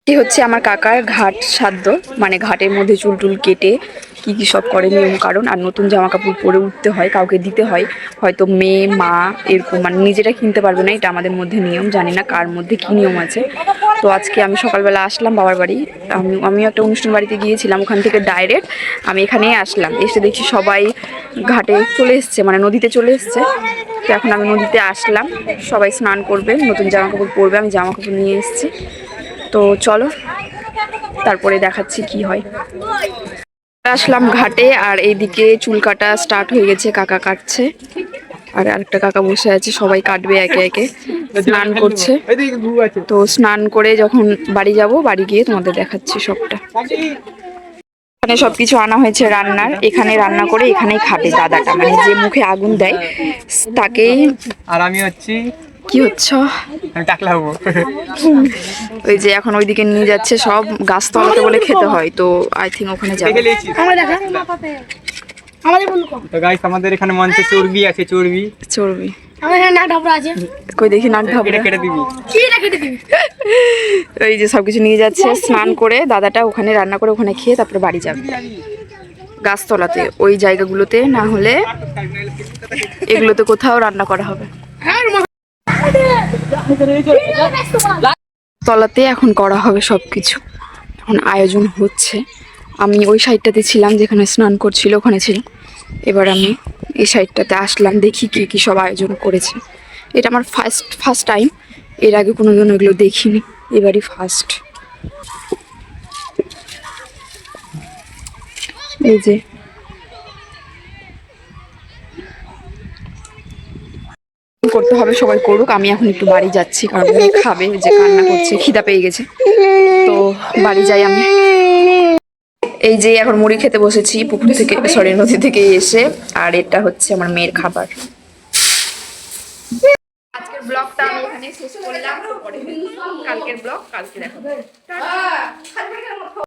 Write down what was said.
এটি হচ্ছে আমার কাকার ঘাট সাধ্য, মানে ঘাটের মধ্যে চুল টুল কেটে কি কি সব করে নিয়ম কারণ। আর নতুন জামা কাপড় পরে উঠতে হয়, কাউকে দিতে হয়, হয়তো মেয়ে মা এরকম, মানে নিজেরা কিনতে পারবে না, এটা আমাদের মধ্যে নিয়ম। জানি না কার মধ্যে কি নিয়ম আছে। তো আজকে আমি সকালবেলা আসলাম বাবার বাড়ি, আমিও একটা অনুষ্ঠান বাড়িতে গিয়েছিলাম, ওখান থেকে ডাইরেক্ট আমি এখানেই আসলাম। এসে দেখছি সবাই ঘাটে চলে এসছে, মানে নদীতে চলে এসছে। তো এখন আমি নদীতে আসলাম, সবাই স্নান করবে, নতুন জামা কাপড় পরবে, আমি জামা কাপড় নিয়ে এসেছি। তো চলো তারপরে দেখাচ্ছি কি হয়। আসলাম ঘাটে, আর এইদিকে চুল কাটা স্টার্ট হয়ে গেছে, কাকা কাটছে আর আরেকটা কাকা বসে আছে, সবাই কাটবে একে একে, স্নান করছে। তো স্নান করে যখন বাড়ি যাব, বাড়ি গিয়ে তোমাদের দেখাচ্ছি সবটা। এখানে সবকিছু আনা হয়েছে রান্নার, এখানে রান্না করে এখানেই খাবে দাদাটা, মানে যে মুখে আগুন দেয় তাকেই। আর আমি হচ্ছি কি হচ্ছে, আমি টাকলা হবো। ওই যে এখন ওইদিকে নিয়ে যাচ্ছে সব, গাছতলাতে বলে খেতে হয়, তো আই থিঙ্ক ওখানে যাবে। তো গাইস আমাদের এখানে মঞ্চে চর্বি আছে, চর্বি চর্বি আছে। কই দেখি, নাক ঢাবড়া কেটে দিবি। এই যে সবকিছু নিয়ে যাচ্ছে, স্নান করে দাদাটা ওখানে রান্না করে ওখানে খেয়ে তারপরে বাড়ি যাবে গাছতলাতে, ওই জায়গাগুলোতে, না হলে এগুলোতে কোথাও রান্না করা হবে। তলাতে এখন করা হবে সবকিছু, এখন আয়োজন হচ্ছে। আমি ওই সাইডটাতে ছিলাম যেখানে স্নান করছিল, ওখানে ছিলাম। এবার আমি এই সাইডটাতে আসলাম, দেখি কি কি সব আয়োজন করেছে। এটা আমার ফার্স্ট টাইম, এর আগে কোনোদিন এগুলো দেখিনি, এবারই ফার্স্ট। এই যে করতে হবে, সবাই করুক, আমি এখন একটু বাড়ি যাচ্ছি, কারণ মেয়ে খাবে, যে কান্না করছে, খিদা পেয়ে গেছে। তো বাড়ি যাই আমি। এই যে এখন মুড়ি খেতে বসেছি পুকুর থেকে, সরি নদী থেকে এসে, আর এটা হচ্ছে আমার মেয়ের খাবার। আজকের ব্লগটা আমি এখানে শেষ করলাম, কালকের ব্লগ কালকে দেখাবো।